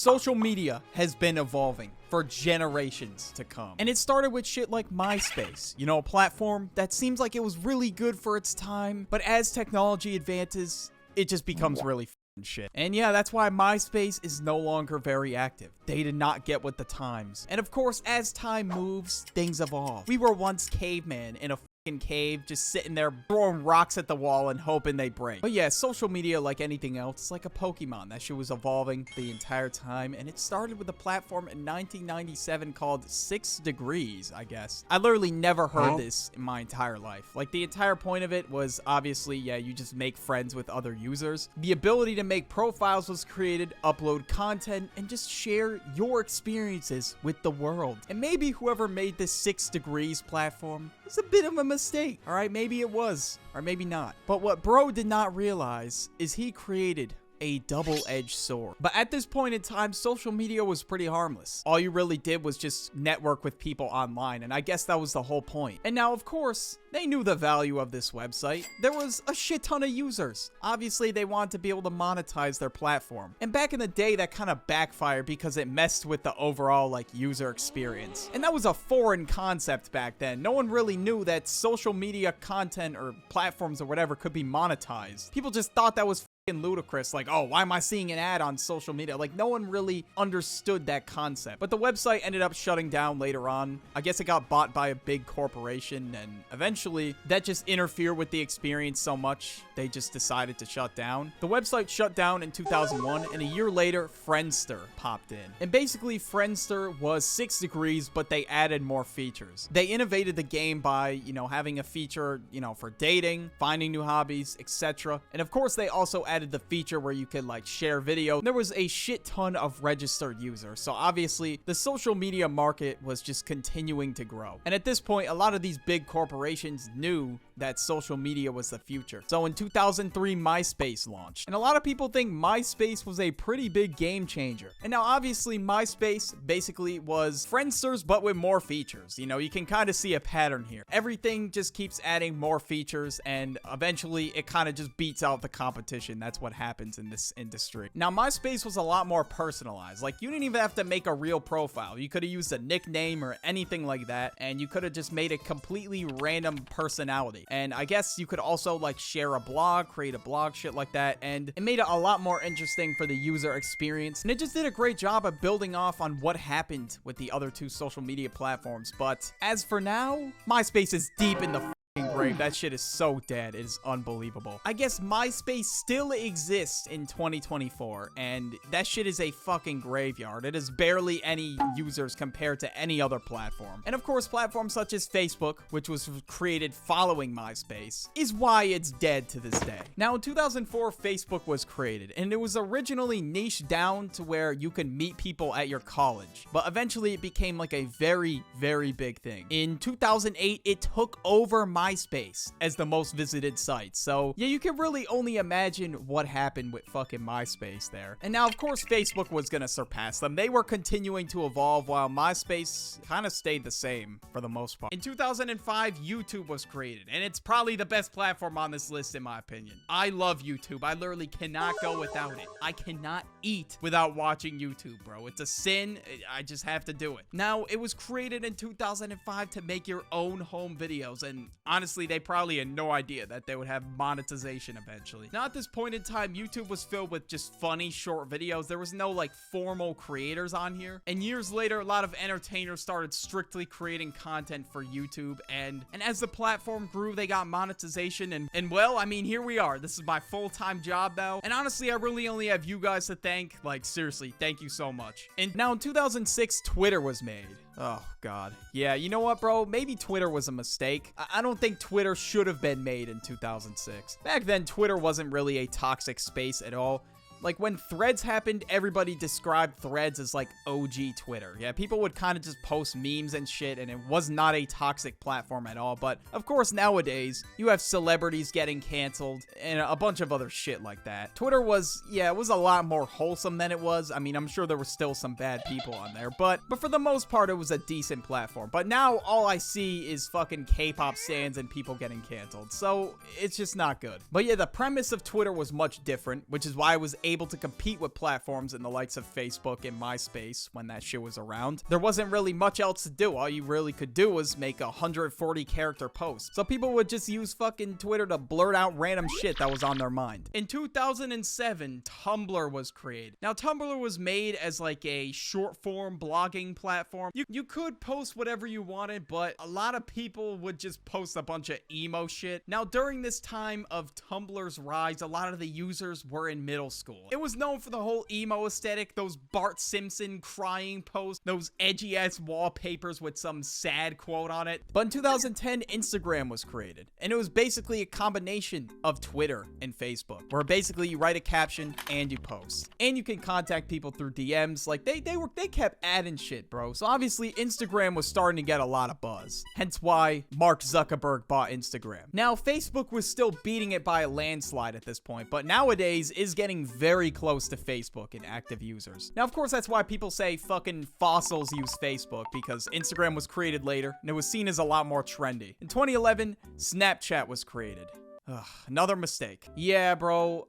Social media has been evolving for generations to come. And it started with shit like MySpace, you know, a platform that seems like it was really good for its time, but as technology advances, it just becomes really shit. And yeah, that's why MySpace is no longer very active. They did not get with the times. And of course, as time moves, things evolve. We were once cavemen in a cave just sitting there throwing rocks at the wall and hoping they break. But yeah, social media, like anything else, it's like a Pokemon. That shit was evolving the entire time, and it started with a platform in 1997 called 6 Degrees, I guess. I literally never heard this in my entire life. Like, the entire point of it was obviously, yeah, you just make friends with other users. The ability to make profiles was created, upload content, and just share your experiences with the world. And maybe whoever made this 6 Degrees platform was a bit of a mistake. All right, maybe it was, or maybe not. But what bro did not realize is he created a double-edged sword. But at this point in time, social media was pretty harmless. All you really did was just network with people online, and I guess that was the whole point. And now, of course, they knew the value of this website. There was a shit ton of users. Obviously, they wanted to be able to monetize their platform. And back in the day, that kind of backfired because it messed with the overall, like, user experience. And that was a foreign concept back then. No one really knew that social media content or platforms or whatever could be monetized. People just thought that was ludicrous. Like, oh, why am I seeing an ad on social media? Like, no one really understood that concept. But the website ended up shutting down later on. I guess it got bought by a big corporation, and eventually that just interfered with the experience so much they just decided to shut down. The website shut down in 2001, and a year later Friendster popped in. And basically Friendster was 6 Degrees, but they added more features. They innovated the game by, you know, having a feature, you know, for dating, finding new hobbies, etc. And of course they also added the feature where you could like share video. There was a shit ton of registered users, so obviously the social media market was just continuing to grow. And at this point, a lot of these big corporations knew that social media was the future. So in 2003, MySpace launched. And a lot of people think MySpace was a pretty big game changer. And now obviously MySpace basically was Friendster's but with more features. You know, you can kind of see a pattern here. Everything just keeps adding more features, and eventually it kind of just beats out the competition. That's what happens in this industry. Now, MySpace was a lot more personalized. Like, you didn't even have to make a real profile. You could have used a nickname or anything like that, and you could have just made a completely random personality. And I guess you could also like share a blog, create a blog, shit like that, and it made it a lot more interesting for the user experience. And it just did a great job of building off on what happened with the other two social media platforms. But as for now, MySpace is deep in the grave. That shit is so dead. It is unbelievable. I guess MySpace still exists in 2024, and that shit is a fucking graveyard. It is barely any users compared to any other platform. And of course, platforms such as Facebook, which was created following MySpace, is why it's dead to this day. Now, in 2004, Facebook was created, and it was originally niched down to where you could meet people at your college, but eventually it became like a very, very big thing. In 2008, it took over MySpace as the most visited site. So yeah, you can really only imagine what happened with fucking MySpace there. And now, of course, Facebook was gonna surpass them. They were continuing to evolve while MySpace kind of stayed the same for the most part. In 2005, YouTube was created, and it's probably the best platform on this list in my opinion. I love YouTube. I literally cannot go without it. I cannot eat without watching YouTube, bro. It's a sin. I just have to do it. Now, it was created in 2005 to make your own home videos, and honestly, they probably had no idea that they would have monetization eventually. Now, at this point in time, YouTube was filled with just funny short videos. There was no like formal creators on here. And years later, a lot of entertainers started strictly creating content for YouTube. And as the platform grew, they got monetization. And well, I mean, here we are. This is my full-time job now. And honestly, I really only have you guys to thank. Like, seriously, thank you so much. And now in 2006, Twitter was made. Oh, God. Yeah, you know what, bro? Maybe Twitter was a mistake. I don't think Twitter should have been made in 2006. Back then, Twitter wasn't really a toxic space at all. Like, when Threads happened, everybody described Threads as, like, OG Twitter. Yeah, people would kind of just post memes and shit, and it was not a toxic platform at all. But, of course, nowadays, you have celebrities getting canceled and a bunch of other shit like that. Twitter was, yeah, it was a lot more wholesome than it was. I mean, I'm sure there were still some bad people on there, but for the most part, it was a decent platform. But now, all I see is fucking K-pop stans and people getting canceled. So, it's just not good. But yeah, the premise of Twitter was much different, which is why it was able able to compete with platforms in the likes of Facebook and MySpace when that shit was around, there wasn't really much else to do. All you really could do was make a 140 character post. So people would just use fucking Twitter to blurt out random shit that was on their mind. In 2007, Tumblr was created. Now, Tumblr was made as like a short form blogging platform. You could post whatever you wanted, but a lot of people would just post a bunch of emo shit. Now, during this time of Tumblr's rise, a lot of the users were in middle school. It was known for the whole emo aesthetic, those Bart Simpson crying posts, those edgy ass wallpapers with some sad quote on it. But in 2010, Instagram was created, and it was basically a combination of Twitter and Facebook, where basically you write a caption and you post, and you can contact people through DMs. Like they kept adding shit, bro. So obviously Instagram was starting to get a lot of buzz, hence why Mark Zuckerberg bought Instagram. Now, Facebook was still beating it by a landslide at this point, but nowadays is getting very close to Facebook in active users. Now, of course, that's why people say fucking fossils use Facebook, because Instagram was created later and it was seen as a lot more trendy. In 2011, Snapchat was created. Ugh, another mistake. Yeah, bro,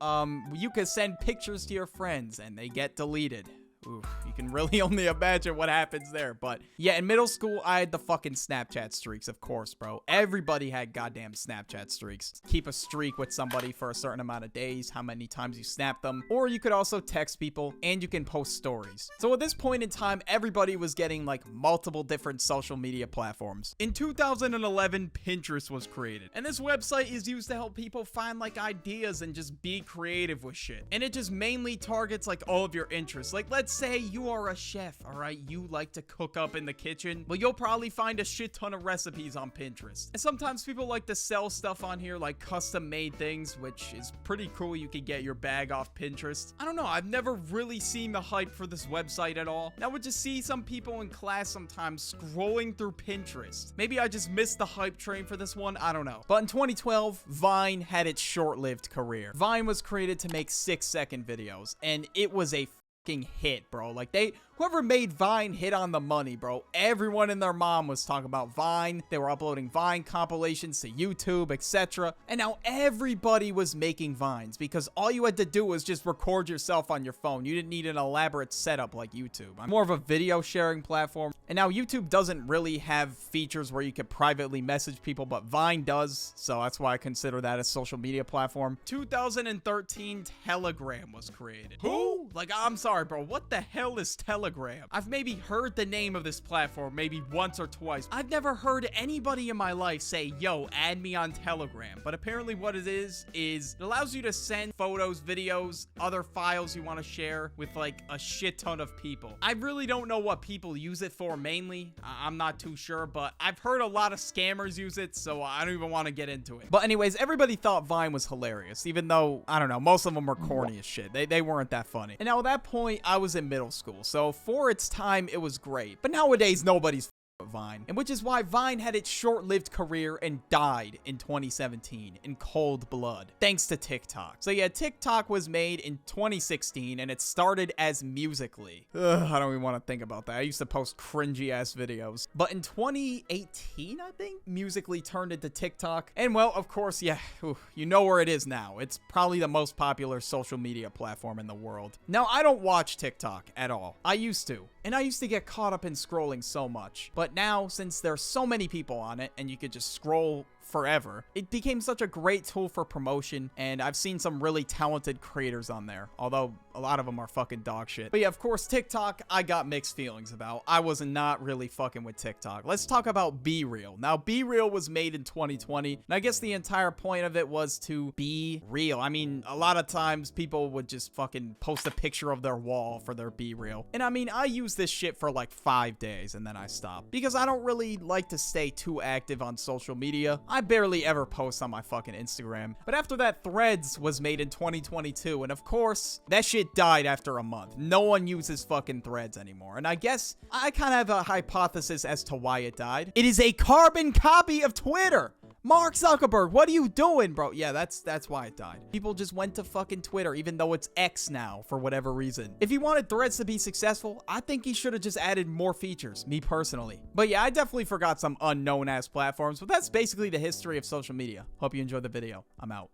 you could send pictures to your friends and they get deleted. Oof, you can really only imagine what happens there. But yeah, in middle school, I had the fucking Snapchat streaks, of course, bro. Everybody had goddamn Snapchat streaks. Keep a streak with somebody for a certain amount of days, how many times you snap them. Or you could also text people, and you can post stories. So at this point in time, everybody was getting like multiple different social media platforms. In 2011, Pinterest was created. And this website is used to help people find like ideas and just be creative with shit. And it just mainly targets like all of your interests. Like, let's say you are a chef, all right? You like to cook up in the kitchen. Well, you'll probably find a shit ton of recipes on Pinterest. And sometimes people like to sell stuff on here, like custom made things, which is pretty cool. You can get your bag off Pinterest. I don't know. I've never really seen the hype for this website at all. I would just see some people in class sometimes scrolling through Pinterest. Maybe I just missed the hype train for this one. I don't know. But in 2012, Vine had its short-lived career. Vine was created to make 6-second videos, and it was a hit, bro. Like whoever made Vine hit on the money, bro. Everyone and their mom was talking about Vine. They were uploading Vine compilations to YouTube, etc. And now everybody was making Vines because all you had to do was just record yourself on your phone. You didn't need an elaborate setup like YouTube. I'm more of a video sharing platform. And now YouTube doesn't really have features where you could privately message people, but Vine does. So that's why I consider that a social media platform. 2013, Telegram was created. Who? Like, I'm sorry, bro. What the hell is Telegram? I've maybe heard the name of this platform maybe once or twice. I've never heard anybody in my life say, yo, add me on Telegram. But apparently what it is it allows you to send photos, videos, other files you want to share with like a shit ton of people. I really don't know what people use it for mainly. I'm not too sure, but I've heard a lot of scammers use it, so I don't even want to get into it. But anyways, everybody thought Vine was hilarious, even though, I don't know, most of them were corny as shit. They weren't that funny. And now at that point, I was in middle school, so for its time, it was great. But nowadays, nobody's Vine, and which is why Vine had its short-lived career and died in 2017 in cold blood, thanks to TikTok. So yeah, TikTok was made in 2016, and it started as Musical.ly. Ugh, I don't even want to think about that. I used to post cringy-ass videos. But in 2018, I think, Musical.ly turned into TikTok. And well, of course, yeah, you know where it is now. It's probably the most popular social media platform in the world. Now, I don't watch TikTok at all. I used to. And I used to get caught up in scrolling so much. But now, since there's so many people on it and you could just scroll forever, it became such a great tool for promotion, and I've seen some really talented creators on there, although a lot of them are fucking dog shit. But yeah, of course, TikTok, I got mixed feelings about. I was not really fucking with TikTok. Let's talk about Be Real. Now, Be Real was made in 2020, and I guess the entire point of it was to be real. I mean, a lot of times people would just fucking post a picture of their wall for their Be Real. And I mean, I used this shit for like 5 days, and then I stopped, because I don't really like to stay too active on social media. I barely ever post on my fucking Instagram. But after that, Threads was made in 2022, and of course, that shit died after a month. No one uses fucking Threads anymore. And I guess I kind of have a hypothesis as to why it died. It is a carbon copy of Twitter. Mark Zuckerberg, what are you doing, bro? Yeah, that's why it died. People just went to fucking Twitter, even though it's X now, for whatever reason. If he wanted Threads to be successful, I think he should have just added more features, me personally. But yeah, I definitely forgot some unknown-ass platforms, but that's basically the history of social media. Hope you enjoyed the video. I'm out.